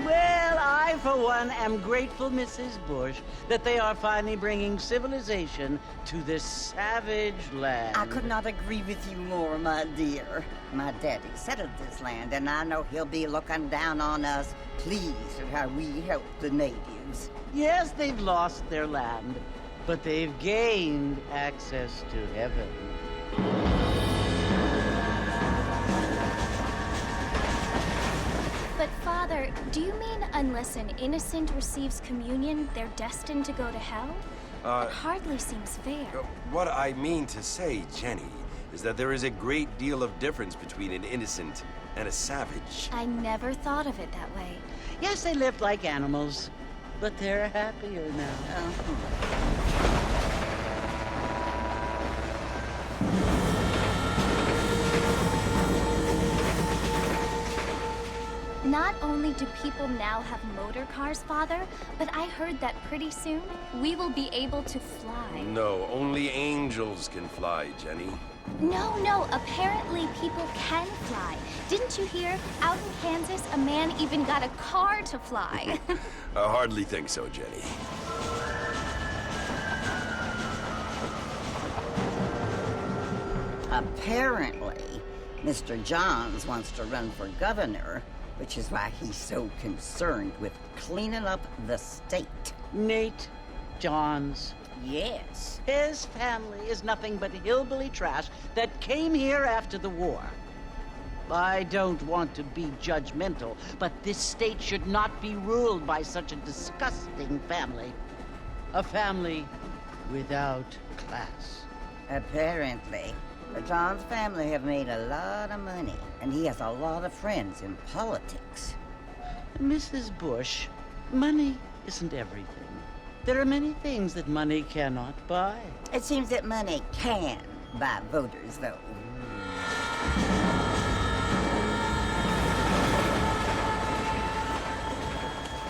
Well, I, for one, am grateful, Mrs. Bush, that they are finally bringing civilization to this savage land. I could not agree with you more, my dear. My daddy settled this land, and I know he'll be looking down on us, pleased at how we help the natives. Yes, they've lost their land, but they've gained access to heaven. But Father, do you mean unless an innocent receives communion, they're destined to go to hell? That hardly seems fair. What I mean to say, Jenny, is that there is a great deal of difference between an innocent and a savage. I never thought of it that way. Yes, they lived like animals, but they're happier now. Not only do people now have motor cars, Father, but I heard that pretty soon we will be able to fly. No, only angels can fly, Jenny. No, apparently people can fly. Didn't you hear? Out in Kansas, a man even got a car to fly. I hardly think so, Jenny. Apparently, Mr. Johns wants to run for governor, which is why he's so concerned with cleaning up the state. Nate Johns. Yes. His family is nothing but hillbilly trash that came here after the war. I don't want to be judgmental, but this state should not be ruled by such a disgusting family. A family without class. Apparently. The Johns family have made a lot of money, and he has a lot of friends in politics. Mrs. Bush, Money isn't everything. There are many things that money cannot buy. It seems that money can buy voters, though.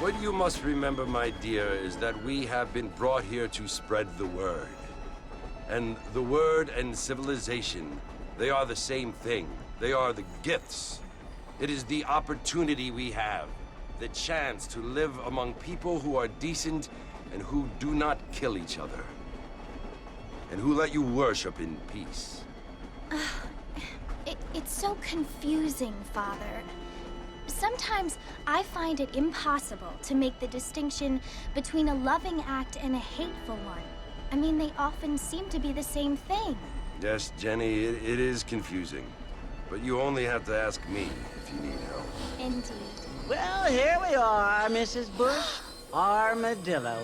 What you must remember, my dear, is that we have been brought here to spread the word. And the word and civilization, they are the same thing. They are the gifts. It is the opportunity we have, the chance to live among people who are decent and who do not kill each other. And who let you worship in peace. It's so confusing, Father. Sometimes I find it impossible to make the distinction between a loving act and a hateful one. I mean, they often seem to be the same thing. Yes, Jenny, it is confusing. But you only have to ask me if you need help. Indeed. Well, here we are, Mrs. Bush. Armadillo.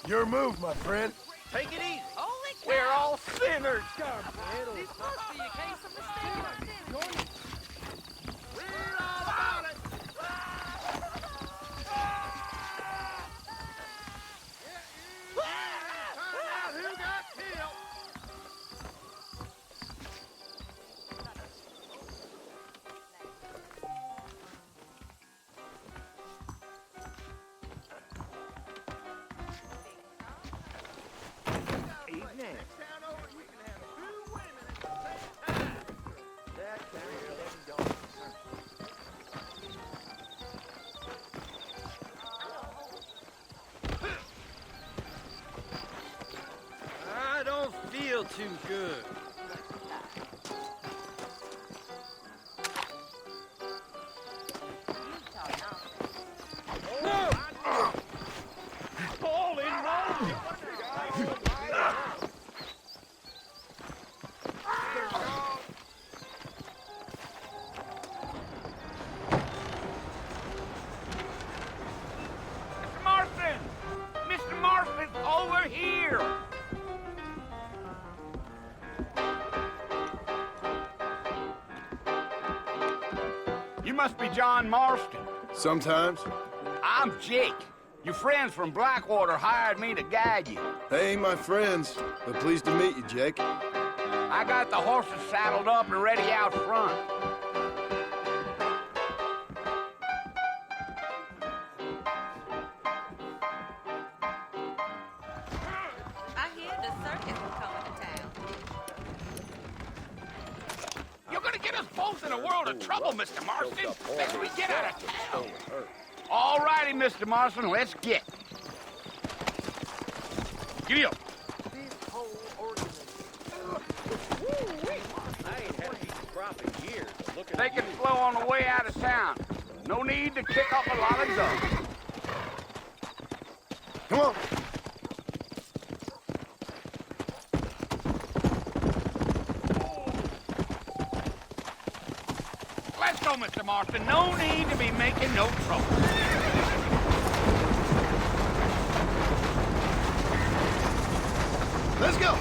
Your move, my friend. Take it easy. Holy cow! We're all sinners. This must be a case of mistaken identity. Read all about it. Find out who got killed. Next town over, you can have 2 women at the same time. That I don't feel too good. No! Holy moly! Mr. Marston's over here! You must be John Marston. Sometimes. I'm Jake. Your friends from Blackwater hired me to guide you. They ain't my friends, but pleased to meet you, Jake. I got the horses saddled up and ready out front. I hear the circus is coming to town. You're gonna get us both in a world of trouble, Mr. Marston. Better we get out of town. All righty, Mr. Marston, let's get. Giddy up. Take it slow on the way out of town. No need to kick up a lot of dust. Come on. Let's go, Mr. Marston. No need to be making no trouble. Let's go.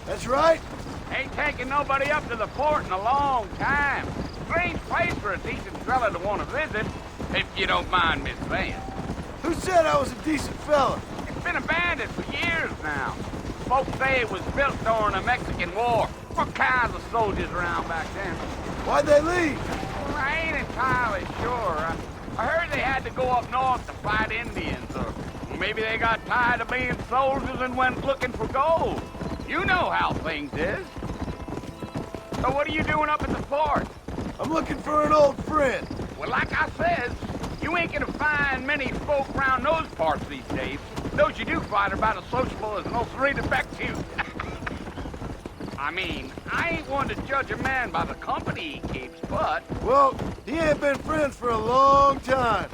That's right. Ain't taking nobody up to the fort in a long time. Strange place for a decent fella to want to visit, if you don't mind me saying. Who said I was a decent fella? It's been abandoned for years now. Folks say it was built during the Mexican War. What kinds of soldiers around back then? Why'd they leave? Well, I ain't entirely sure. I heard they had to go up north to fight Indians, or maybe they got tired of being soldiers and went looking for gold. You know how things is. So what are you doing up at the fort? I'm looking for an old friend. Well, like I said, you ain't gonna find many folk around those parts these days. Those you do find are about as sociable as an ulcerated back tooth. I mean, I ain't one to judge a man by the company he keeps, but... Well, he ain't been friends for a long time.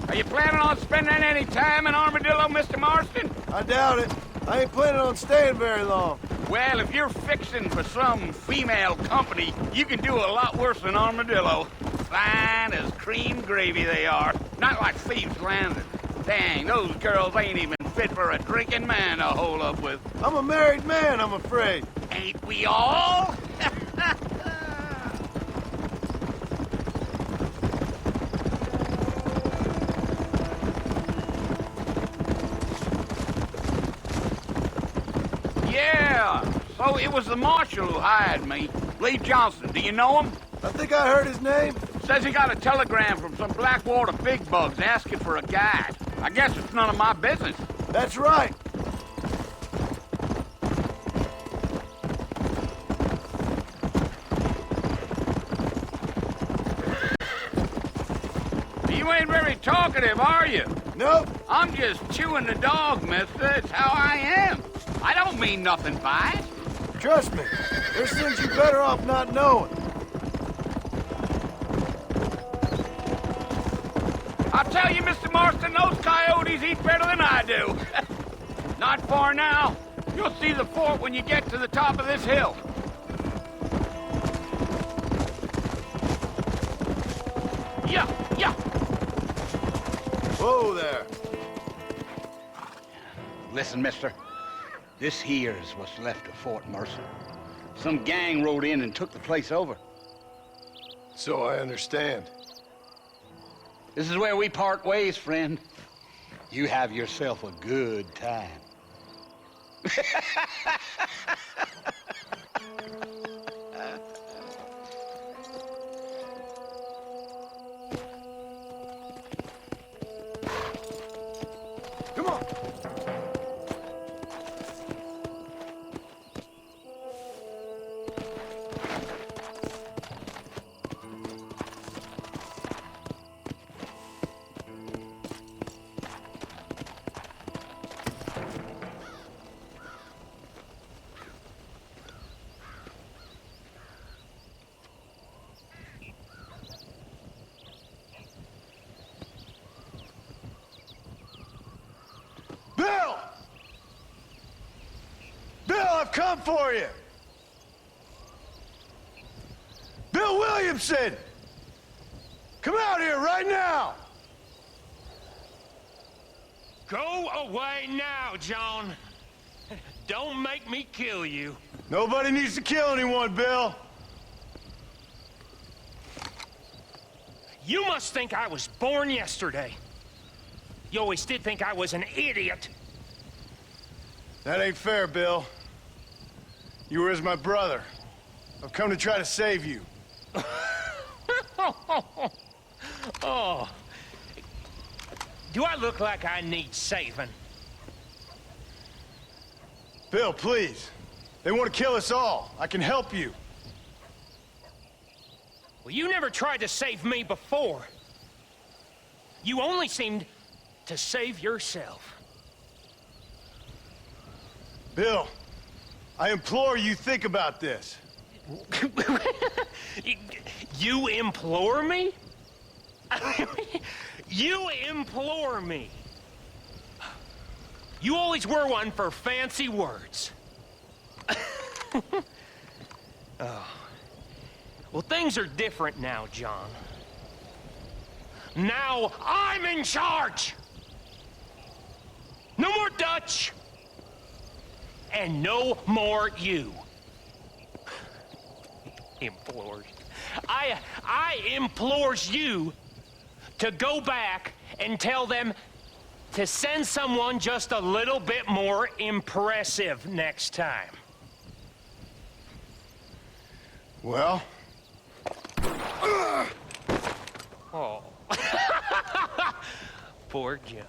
Are you planning on spending any time in Armadillo, Mr. Marston? I doubt it. I ain't planning on staying very long. Well, if you're fixing for some female company, you can do a lot worse than Armadillo. Fine as cream gravy they are. Not like Thieves' Landing. Dang, those girls ain't even fit for a drinking man to hole up with. I'm a married man, I'm afraid. Ain't we all? Yeah, so it was the marshal who hired me. Lee Johnson, do you know him? I think I heard his name. Says he got a telegram from some Blackwater big bugs asking for a guide. I guess it's none of my business. That's right. You ain't very talkative, are you? Nope. I'm just chewing the dog, mister. It's how I am. I don't mean nothing by it. Trust me. There's things you're better off not knowing. I'll tell you, Mr. Marston, those coyotes eat better than I do. Not far now. You'll see the fort when you get to the top of this hill. Yeah, yeah. Whoa there. Listen, mister. This here is what's left of Fort Mercer. Some gang rode in and took the place over. So I understand. This is where we part ways, friend. You have yourself a good time. Come on. Bill! Bill, I've come for you! Bill Williamson! Come out here right now! Go away now, John. Don't make me kill you. Nobody needs to kill anyone, Bill. You must think I was born yesterday. You always did think I was an idiot. That ain't fair, Bill. You were as my brother. I've come to try to save you. Oh. Do I look like I need saving? Bill, please. They want to kill us all. I can help you. Well, you never tried to save me before. You only seemed to save yourself. Bill, I implore you think about this. You implore me? You implore me. You always were one for fancy words. Oh. Well, things are different now, John. Now I'm in charge. No more Dutch. And no more you. Implores. I implores you to go back and tell them to send someone just a little bit more impressive next time. Well? Oh. Poor John.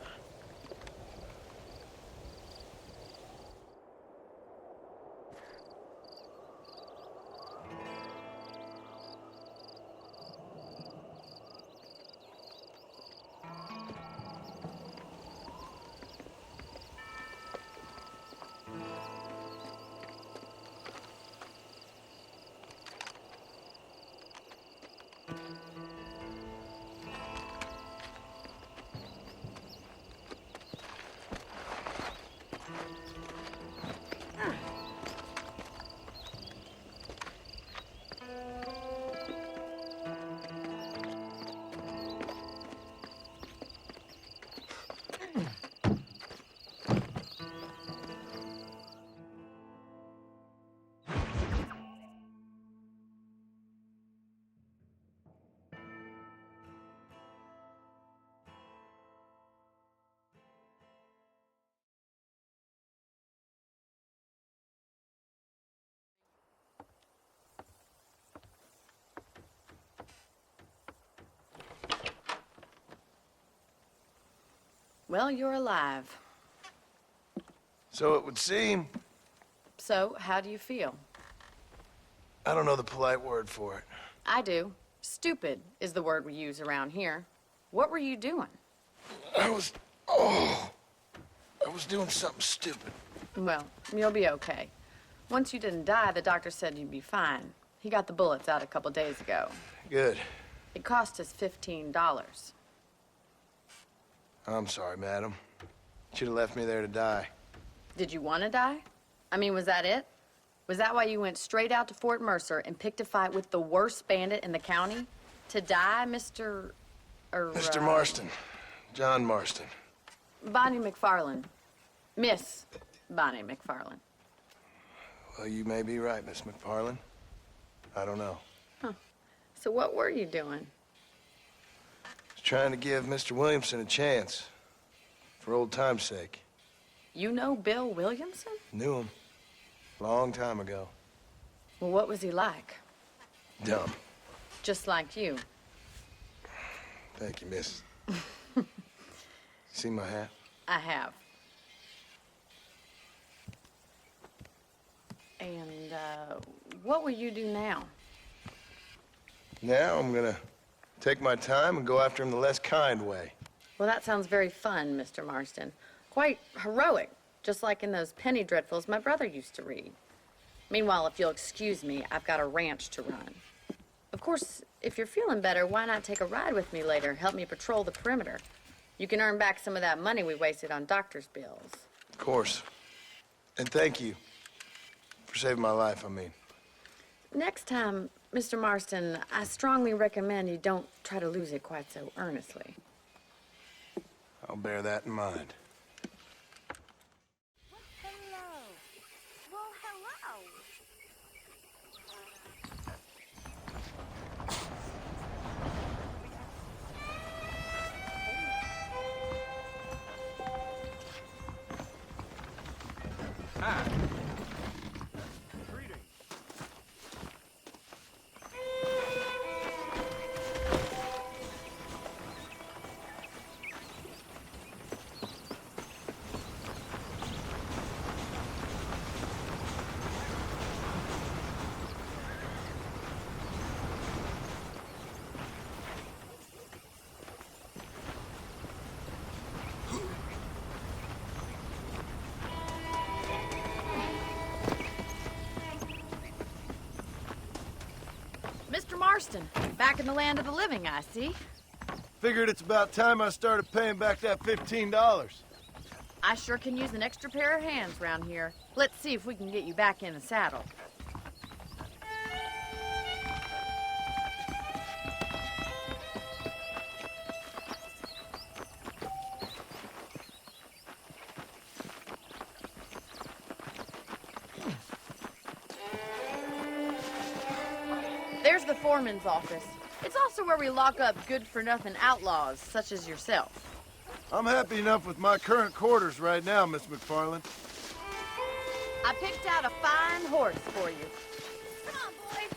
Well, you're alive. So it would seem. So, how do you feel? I don't know the polite word for it. I do. Stupid is the word we use around here. What were you doing? I was doing something stupid. Well, you'll be okay. Once you didn't die, the doctor said you'd be fine. He got the bullets out a couple days ago. Good. It cost us $15. I'm sorry, madam. Should have left me there to die. Did you want to die? I mean, was that it? Was that why you went straight out to Fort Mercer and picked a fight with the worst bandit in the county? To die, Mr. Mr. Marston. John Marston. Bonnie McFarland. Miss Bonnie McFarland. Well, you may be right, Miss McFarland. I don't know. So what were you doing? Was trying to give Mr. Williamson a chance. For old time's sake. You know Bill Williamson? Knew him. Long time ago. Well, what was he like? Dumb. Just like you. Thank you, miss. See my hat? I have. And, what will you do now? Now I'm gonna take my time and go after him the less kind way. Well, that sounds very fun, Mr. Marston. Quite heroic, just like in those penny dreadfuls my brother used to read. Meanwhile, if you'll excuse me, I've got a ranch to run. Of course, if you're feeling better, why not take a ride with me later? Help me patrol the perimeter. You can earn back some of that money we wasted on doctor's bills. Of course. And thank you for saving my life, I mean. Next time, Mr. Marston, I strongly recommend you don't try to lose it quite so earnestly. I'll bear that in mind. Hello. Well, hello. Mr. Marston, back in the land of the living, I see. Figured it's about time I started paying back that $15. I sure can use an extra pair of hands round here. Let's see if we can get you back in the saddle. There's the foreman's office. It's also where we lock up good-for-nothing outlaws, such as yourself. I'm happy enough with my current quarters right now, Miss McFarland. I picked out a fine horse for you. Come on, boy.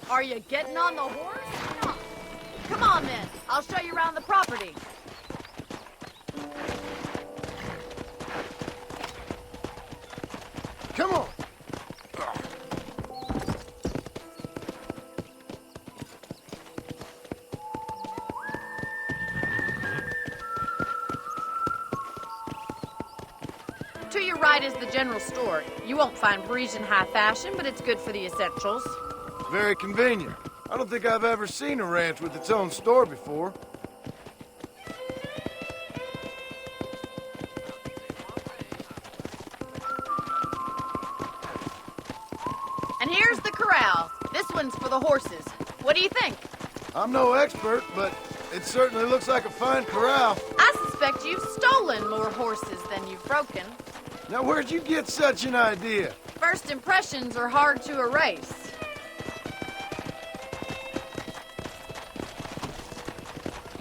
Are you getting on the horse? No. Come on, then. I'll show you around the property. Come on! To your right is the general store. You won't find Parisian high fashion, but it's good for the essentials. Very convenient. I don't think I've ever seen a ranch with its own store before. And here's the corral. This one's for the horses. What do you think? I'm no expert, but it certainly looks like a fine corral. I suspect you've stolen more horses than you've broken. Now, where'd you get such an idea? First impressions are hard to erase.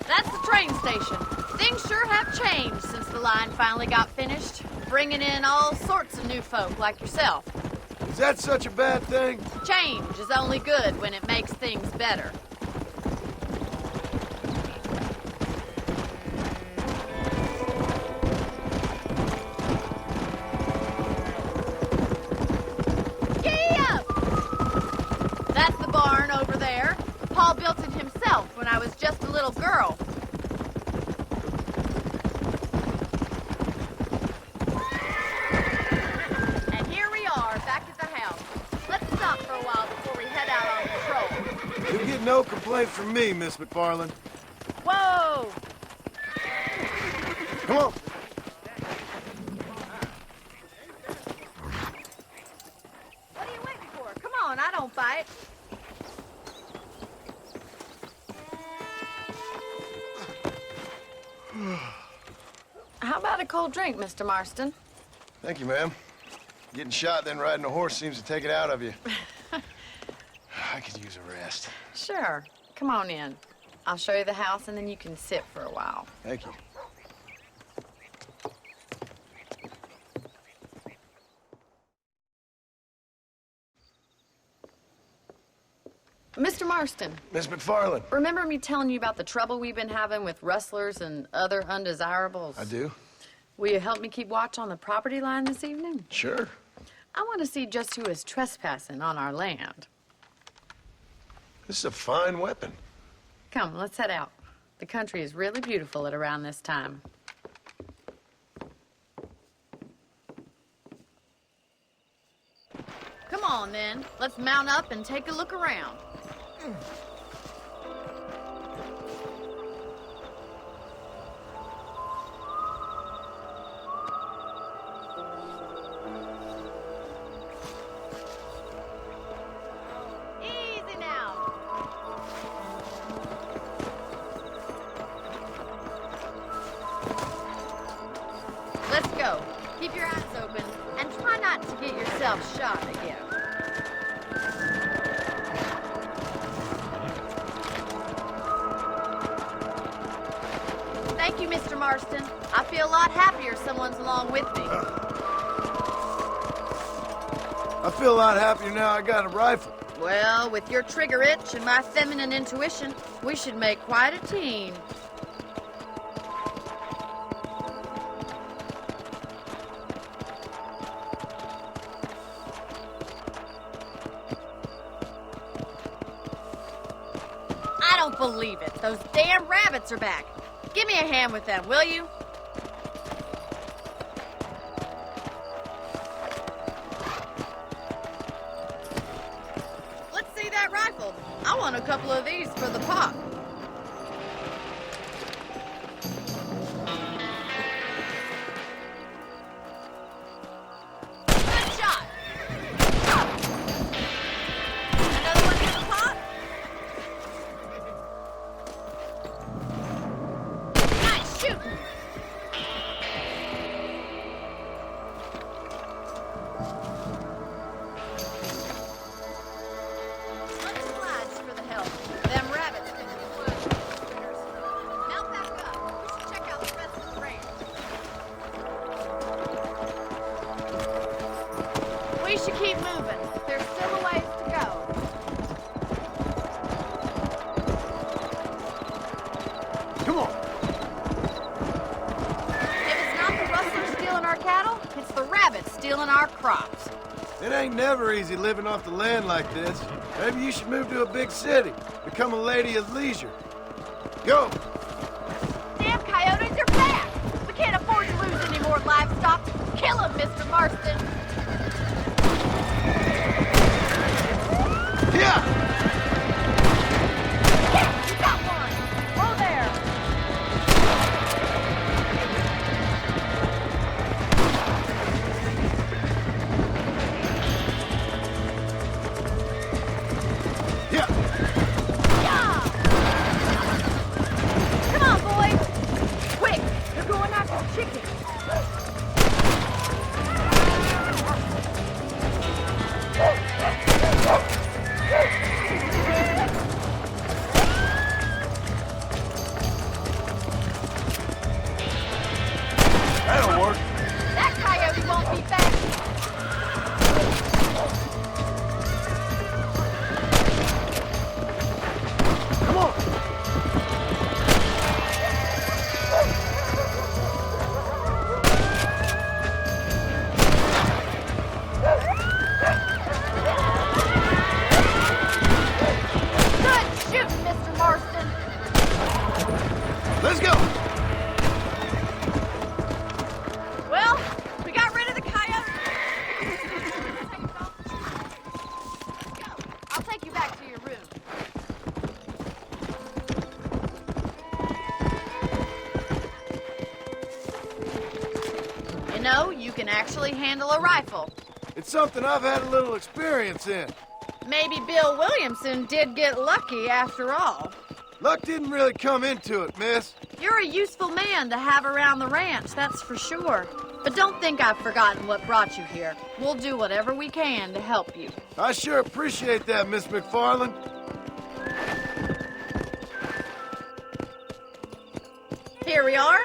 That's the train station. Things sure have changed since the line finally got finished, bringing in all sorts of new folk like yourself. Is that such a bad thing? Change is only good when it makes things better. That's the barn over there. Paul built it himself when I was just a little girl. And here we are, back at the house. Let's stop for a while before we head out on patrol. You'll get no complaint from me, Miss McFarland. Whoa! Come on. What are you waiting for? Come on, I don't bite. How about a cold drink, Mr. Marston? Thank you, ma'am. Getting shot, then riding a horse seems to take it out of you. I could use a rest. Sure. Come on in. I'll show you the house, and then you can sit for a while. Thank you. Mr. Marston, Miss McFarland. remember me telling you about the trouble we've been having with rustlers and other undesirables? I do. Will you help me keep watch on the property line this evening? Sure. I want to see just who is trespassing on our land. This is a fine weapon. Come, let's head out. The country is really beautiful at around this time. Come on, then. Let's mount up and take a look around. Easy now. Let's go. Keep your eyes open and try not to get yourself shot again. Thank you, Mr. Marston. I feel a lot happier someone's along with me. I feel a lot happier now I got a rifle. Well, with your trigger itch and my feminine intuition, we should make quite a team. I don't believe it. Those damn rabbits are back. Give me a hand with them, will you? Let's see that rifle. I want a couple of these for the pop. Good shot. Another one for the pop. Nice shooting. Let's fly. help. Them rabbits can be fun. Now back up. We should check out the rest of the range. We should keep moving. There's still a ways to go. Come on. If it's not the rustlers stealing our cattle, it's the rabbits stealing our crops. It ain't never easy living off the land like this. Maybe you should move to a big city. Become a lady of leisure. Go! Damn coyotes are back! We can't afford to lose any more livestock. Kill them, Mr. Marston! Yeah! Yeah, you got one! Whoa there! Yeah! Yeah! Come on, boys! Quick! They're going after the chickens! That'll work. That coyote won't be back! Come on! Good shooting, Mr. Marston! Let's go! Well, we got rid of the coyote. Go. I'll take you back to your room. You know, you can actually handle a rifle. It's something I've had a little experience in. Maybe Bill Williamson did get lucky after all. Luck didn't really come into it, miss. You're a useful man to have around the ranch, that's for sure. But don't think I've forgotten what brought you here. We'll do whatever we can to help you. I sure appreciate that, Miss McFarland. Here we are.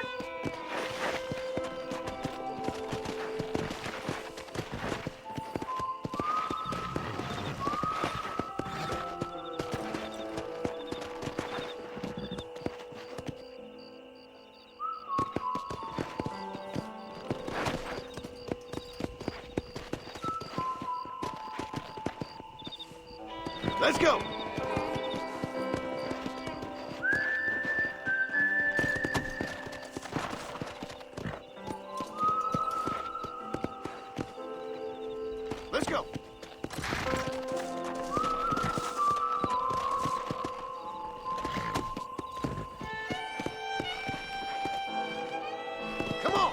Let's go! Let's go! Come on!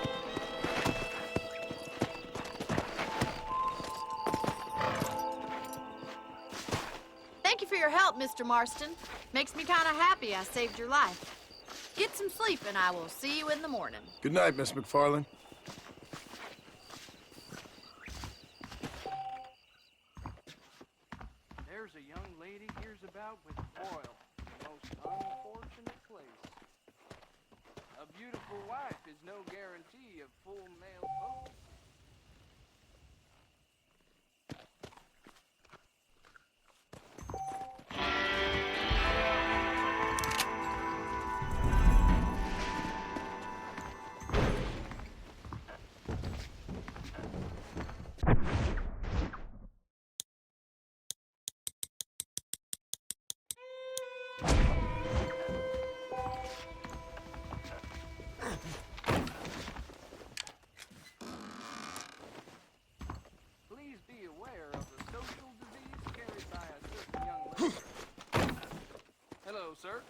Thank you for your help, Mr. Marston. Makes me kind of happy I saved your life. Get some sleep and I will see you in the morning. Good night, Miss McFarland. There's a young lady hears about with oil. The most unfortunate place. A beautiful wife is no guarantee of full male potency. Please be aware of the social disease carried by a certain young lady. Hello, sir.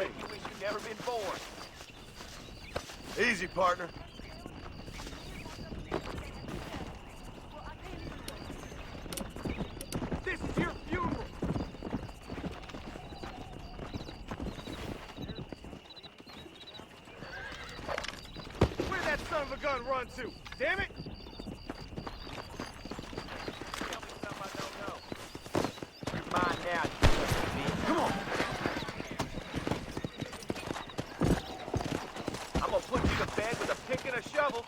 bet you wish you'd never been born. Easy, partner. This is your funeral. Where'd that son of a gun run to? Damn it! Tell me something I don't know. You're mine now, you son of a bitch. Come on! I'm gonna put you to bed with a pick and a shovel.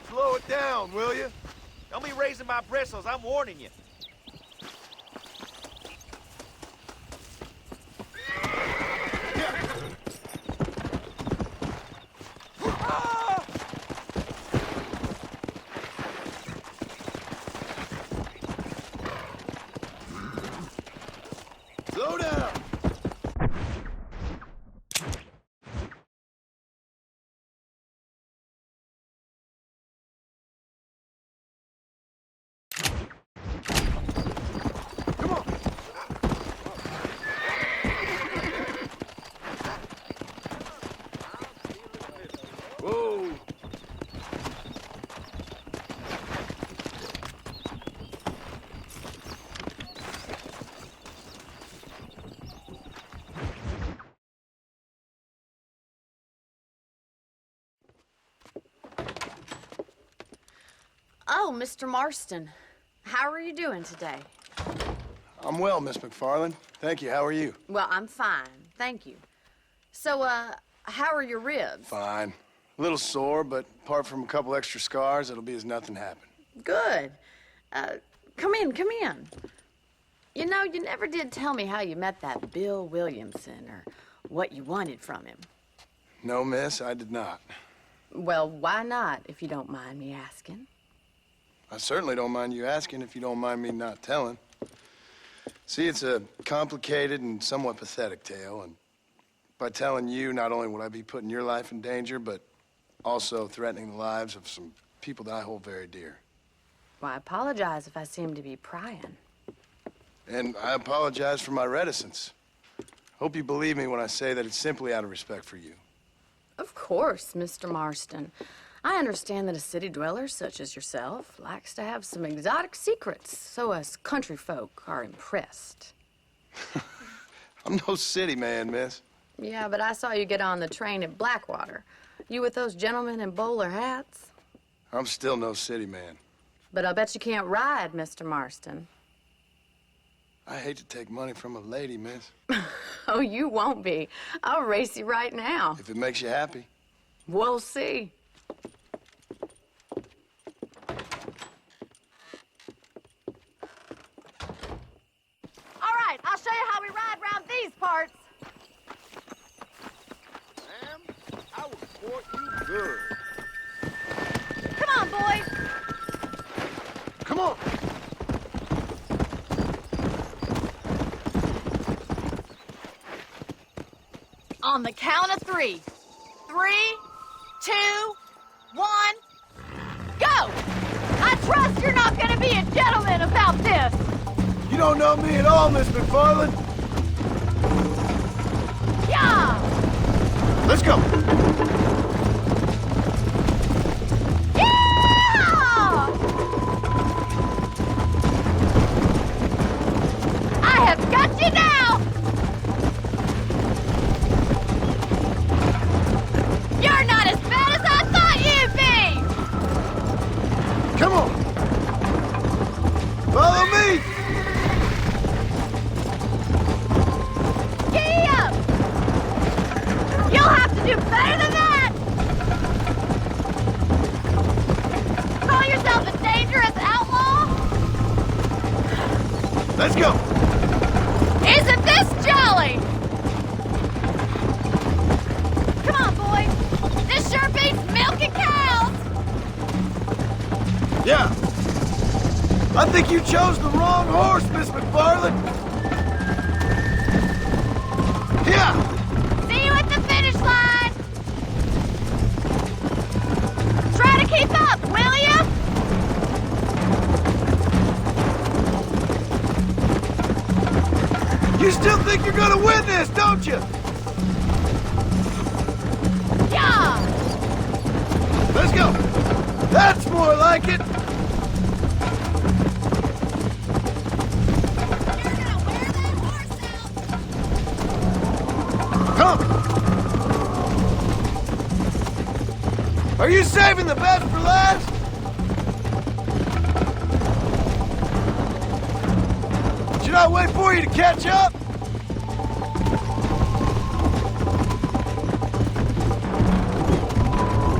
Slow it down, will you? Don't be raising my bristles, I'm warning you. Slow down! Come on! Whoa! Oh, Mr. Marston. How are you doing today? I'm well, Miss McFarland. Thank you. How are you? Well, I'm fine. Thank you. So, how are your ribs? Fine. A little sore, but apart from a couple extra scars, it'll be as nothing happened. Good. Come in, come in. You know, you never did tell me how you met that Bill Williamson or what you wanted from him. No, miss, I did not. Well, why not, if you don't mind me asking? I certainly don't mind you asking if you don't mind me not telling. See, it's a complicated and somewhat pathetic tale, and by telling you, not only would I be putting your life in danger, but also threatening the lives of some people that I hold very dear. Well, I apologize if I seem to be prying. And I apologize for my reticence. Hope you believe me when I say that it's simply out of respect for you. Of course, Mr. Marston. I understand that a city dweller such as yourself likes to have some exotic secrets, so us country folk are impressed. I'm no city man, miss. Yeah, but I saw you get on the train at Blackwater. You with those gentlemen in bowler hats? I'm still no city man. But I bet you can't ride, Mr. Marston. I hate to take money from a lady, miss. Oh, you won't be. I'll race you right now. If it makes you happy. We'll see. All right, I'll show you how we ride around these parts. Ma'am, I will support you good. Come on, boys. Come on! On the count of 3. 3, 2, 1, go! I trust you're not gonna be a gentleman about this. You don't know me at all, Miss McFarland. Yeah! Let's go. Yeah! I have got you now! You're not as bad as I thought you'd be! Come on. Follow me. Giddy up! You'll have to do better than that! Call yourself a dangerous outlaw? Let's go. Isn't this jolly? Come on, boys. This sure beats milking cows. Yeah. I think you chose the wrong horse, Miss McFarland. Yeah. See you at the finish line. You still think you're gonna win this, don't you? Yeah! Let's go. That's more like it. Come. Are you saving the best for last? Should I wait for you to catch up?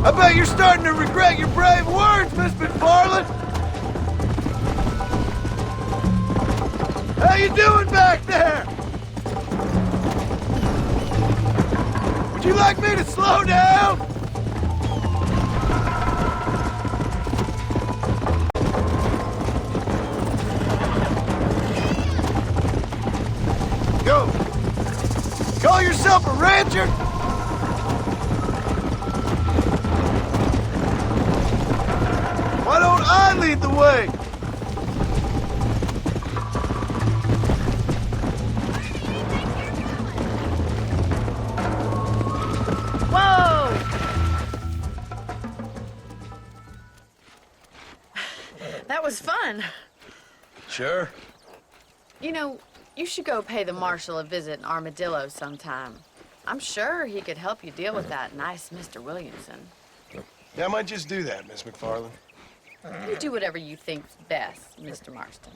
I bet you're starting to regret your brave words, Miss McFarland. How you doing back there? Would you like me to slow down? Go. Call yourself a rancher? Why don't I lead the way? Whoa! That was fun. Sure. You know, you should go pay the marshal a visit in Armadillo sometime. I'm sure he could help you deal with that nice Mr. Williamson. Yeah, I might just do that, Miss McFarland. You do whatever you think's best, Mr. Marston.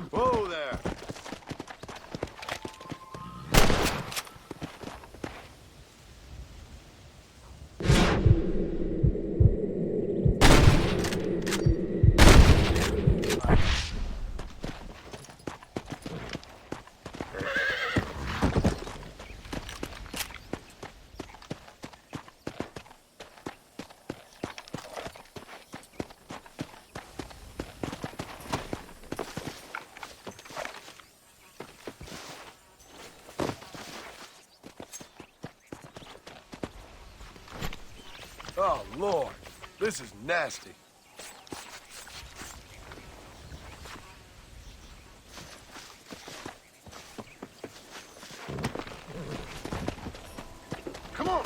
Whoa there. Oh, Lord. This is nasty. Come on.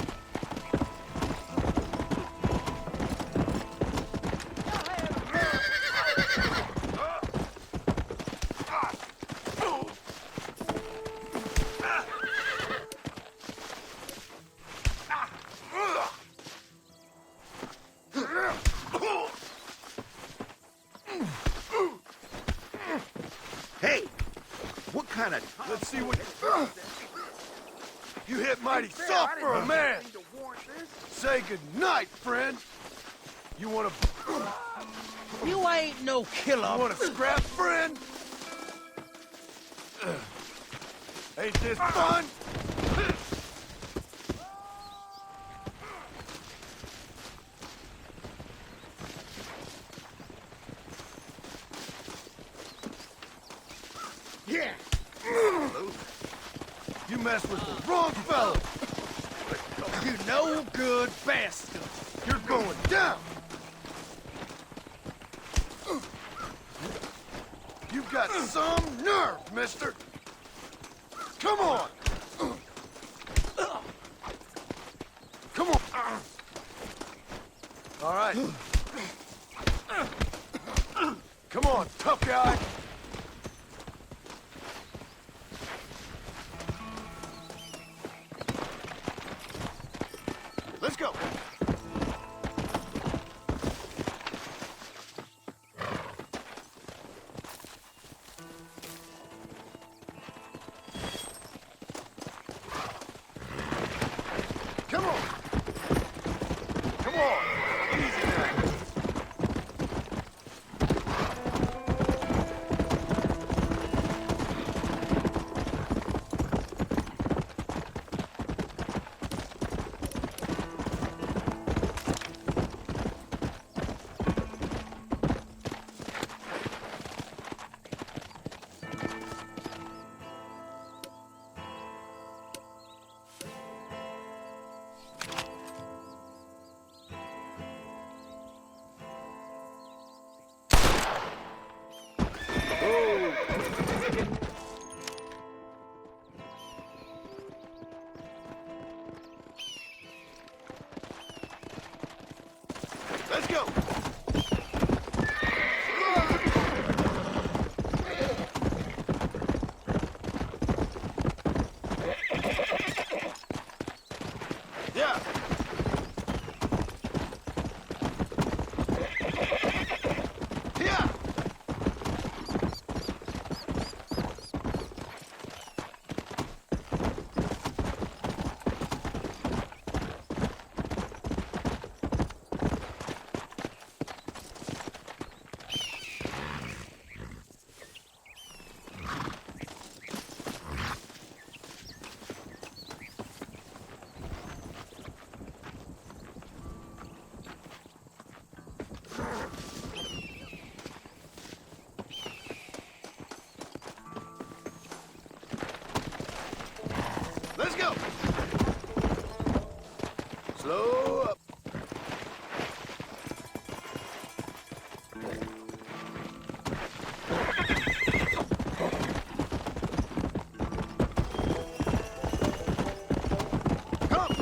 Hey, what kind of... Let's see what... You hit mighty soft for a man. Say goodnight, friend. You wanna... You ain't no killer. You wanna scrap, friend? Ain't this fun? Yeah. You mess with the wrong fellow. You no good bastard. You're going down. You've got some nerve, mister. Come on. Come on. All right. Come on, tough guy. Let's go. Come on. Come on. Easy now. Let's go. Yeah. Yeah. Let's go. Slow up. Come.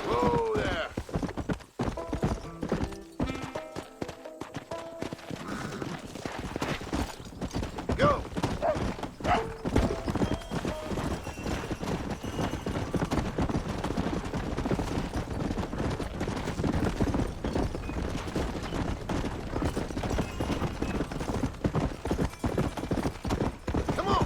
Whoa there. Go. Come on.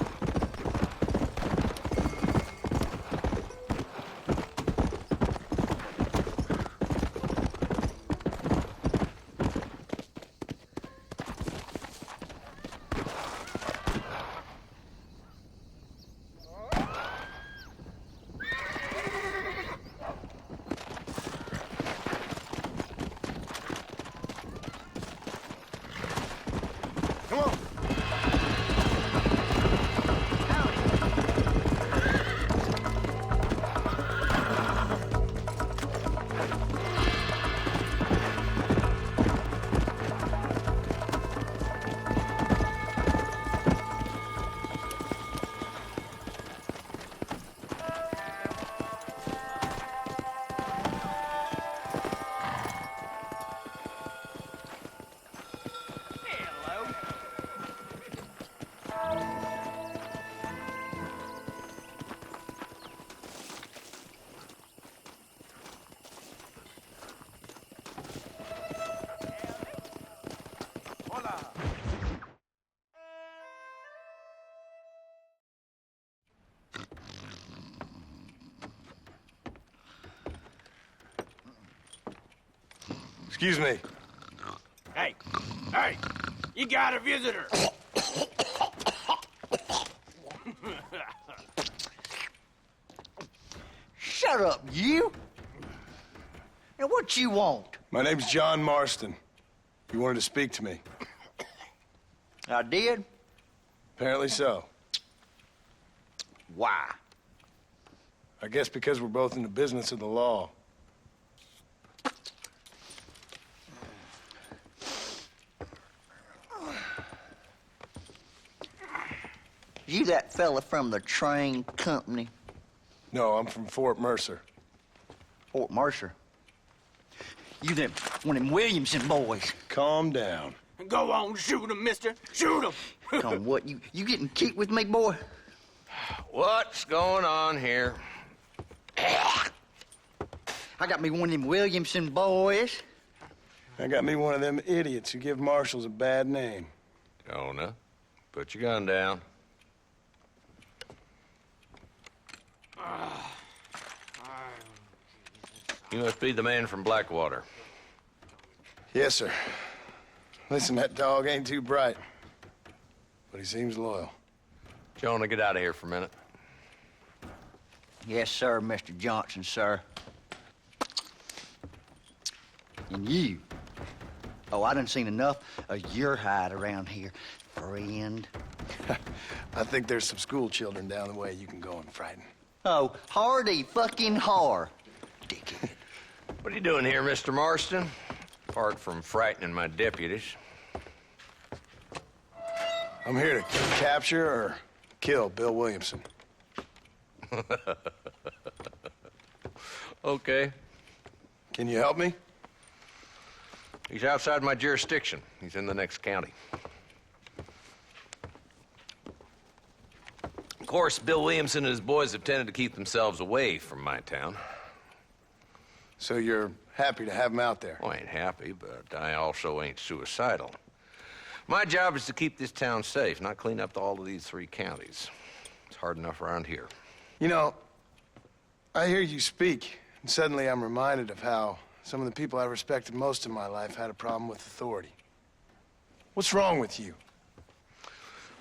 Come on. Hello. Hola. Excuse me. Hey, hey, you got a visitor. Shut up, you! Now, what you want? My name's John Marston. You wanted to speak to me. I did? Apparently so. Why? I guess because we're both in the business of the law. You that fella from the train company? No, I'm from Fort Mercer. Fort Mercer? You them, one of them Williamson boys. Calm down. Go on, shoot him, mister. Shoot him. Come on, what, you getting kicked with me, boy? What's going on here? I got me one of them Williamson boys. I got me one of them idiots who give marshals a bad name. Jonah, put your gun down. You must be the man from Blackwater. Yes, sir. Listen, that dog ain't too bright, but he seems loyal. Jonah, get out of here for a minute. Yes, sir, Mr. Johnson, sir. And you. Oh, I done seen enough of your hide around here, friend. I think there's some school children down the way you can go and frighten. Oh, hardy fucking har. Dickhead. What are you doing here, Mr. Marston? Apart from frightening my deputies. I'm here to capture or kill Bill Williamson. Okay. Can you help me? He's outside my jurisdiction. He's in the next county. Of course, Bill Williamson and his boys have tended to keep themselves away from my town. So you're happy to have him out there? Well, I ain't happy, but I also ain't suicidal. My job is to keep this town safe, not clean up all of these 3 counties. It's hard enough around here. You know, I hear you speak, and suddenly I'm reminded of how some of the people I respected most in my life had a problem with authority. What's wrong with you?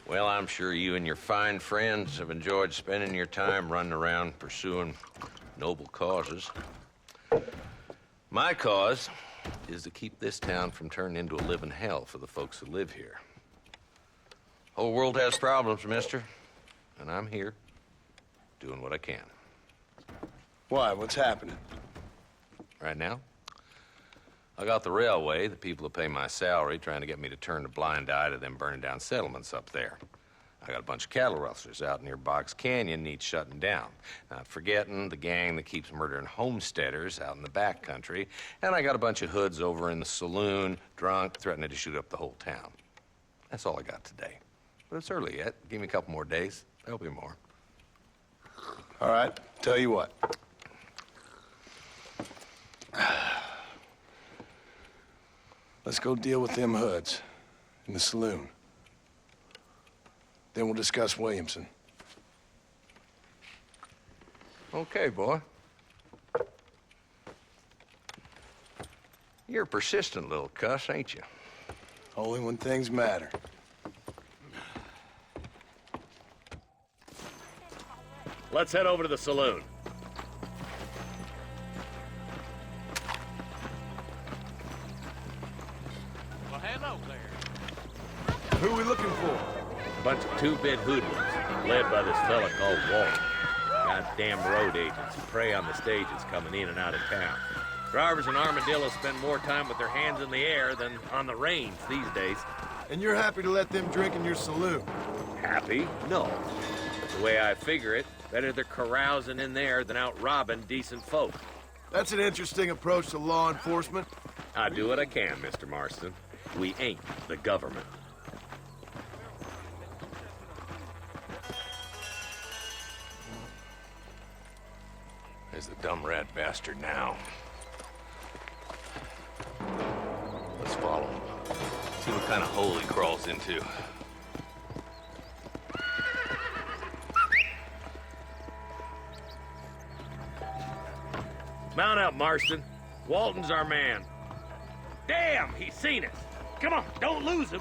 Well, I'm sure you and your fine friends have enjoyed spending your time running around pursuing noble causes. My cause is to keep this town from turning into a living hell for the folks who live here. Whole world has problems, mister, and I'm here doing what I can. Why? What's happening? Right now, I got the railway, the people who pay my salary, trying to get me to turn a blind eye to them burning down settlements up there. I got a bunch of cattle rustlers out near Box Canyon needs shutting down. Not forgetting the gang that keeps murdering homesteaders out in the back country. And I got a bunch of hoods over in the saloon, drunk, threatening to shoot up the whole town. That's all I got today. But it's early yet. Give me a couple more days. There'll be more. All right, tell you what. Let's go deal with them hoods in the saloon. Then we'll discuss Williamson. Okay, boy. You're a persistent little cuss, ain't you? Only when things matter. Let's head over to the saloon. Well, hello there. Who are we looking for? A bunch of 2-bit hoodlums, led by this fella called Walt. Goddamn road agents who prey on the stages coming in and out of town. Drivers in Armadillo spend more time with their hands in the air than on the reins these days. And you're happy to let them drink in your saloon? Happy? No. The way I figure it, better they're carousing in there than out robbing decent folk. That's an interesting approach to law enforcement. I do what I can, Mr. Marston. We ain't the government. There's the dumb rat bastard now. Let's follow him. See what kind of hole he crawls into. Mount up, Marston. Walton's our man. Damn, he's seen us. Come on, don't lose him.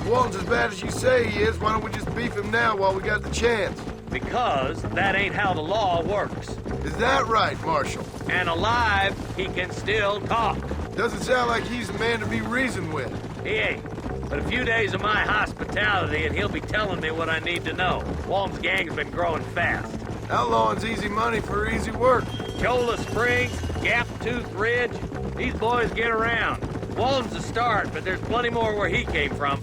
Walton's as bad as you say he is, why don't we just beef him now while we got the chance? Because that ain't how the law works. Is that right, Marshal? And alive, he can still talk. Doesn't sound like he's the man to be reasoned with. He ain't. But a few days of my hospitality and he'll be telling me what I need to know. Walton's gang's been growing fast. Outlawing's easy money for easy work. Cholla Springs, Gap Tooth Ridge, these boys get around. Walton's the start, but there's plenty more where he came from.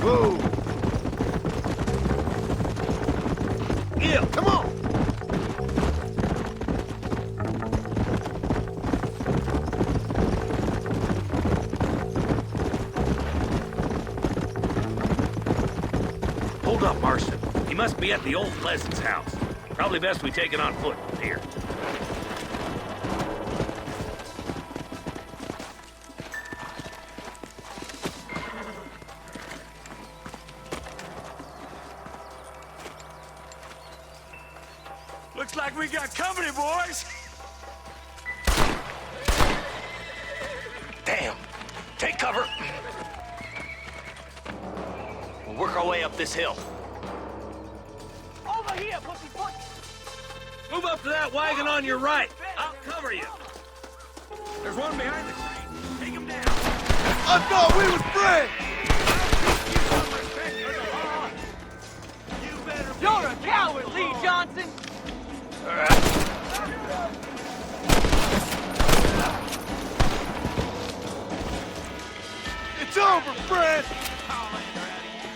Whoa! Yeah, Come on! hold up, Marston. He must be at the old Pleasance house. Probably best we take it on foot from here. Looks like we got company, boys. Damn. Take cover. We'll work our way up this hill. Over here, pussyfoot! Move up to that wagon on your right. I'll cover you. There's one behind the tree. Take him down. I thought we was friends! You're a coward, Lee Johnson! It's over, friend!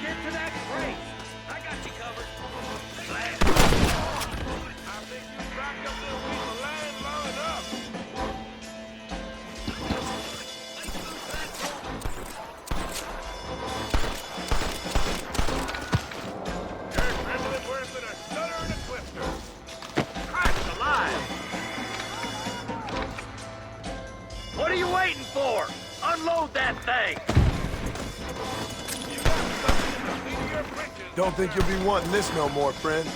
Get to that crate. I got you covered. I think you cracked up this piece of land long enough. There's President worse than a stutter and a twister. Christ alive! What are you waiting for? Unload that thing! You got something in the seat of your britches. Don't think you'll be wanting this no more, friend.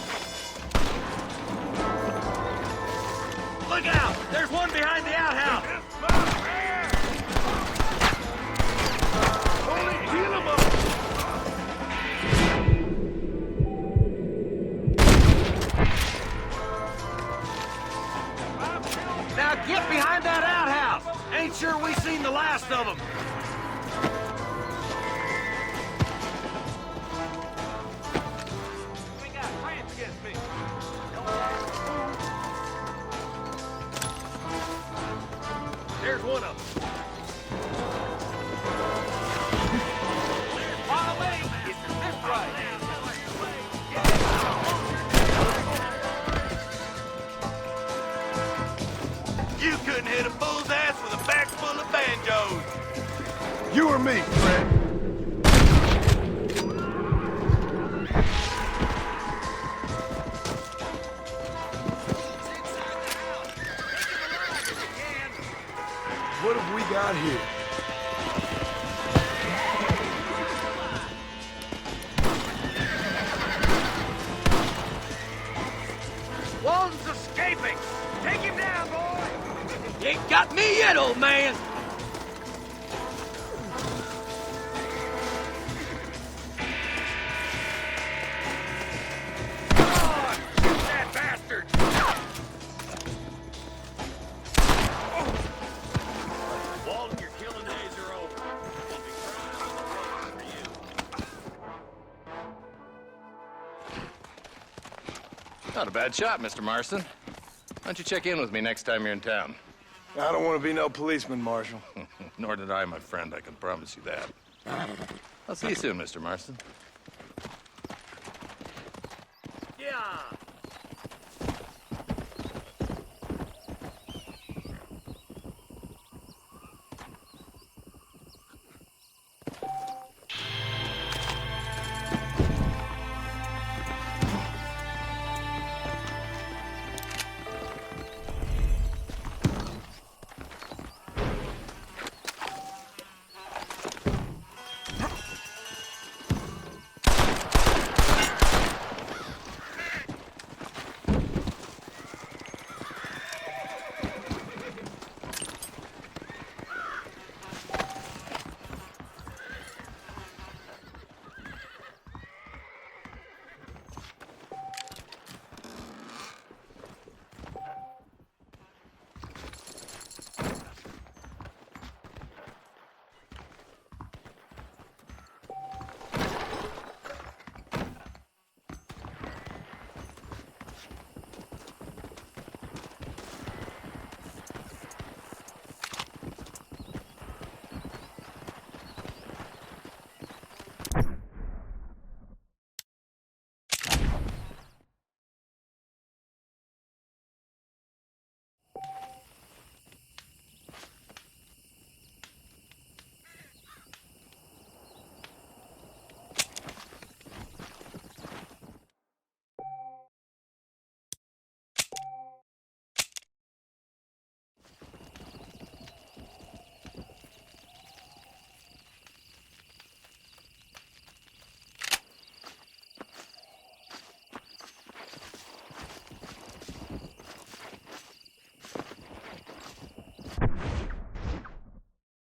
Look out! There's one behind the outhouse! This my man! Holy kill him up! Now get behind that outhouse! Ain't sure we seen the last of them. We got friends against me. There's one of them. Follow me! It's this way! You couldn't hit a bull's ass with a bag full of banjos! You or me, friend? What have we got here? Walton's escaping! Take him down, boy! You ain't got me yet, old man! Come on! Shoot that bastard! Walton, your killing days are over. We'll be crying on the road for you. Not a bad shot, Mr. Marston. Why don't you check in with me next time you're in town? I don't want to be no policeman, Marshal. Nor did I, my friend, I can promise you that. I'll see you soon, Mr. Marston.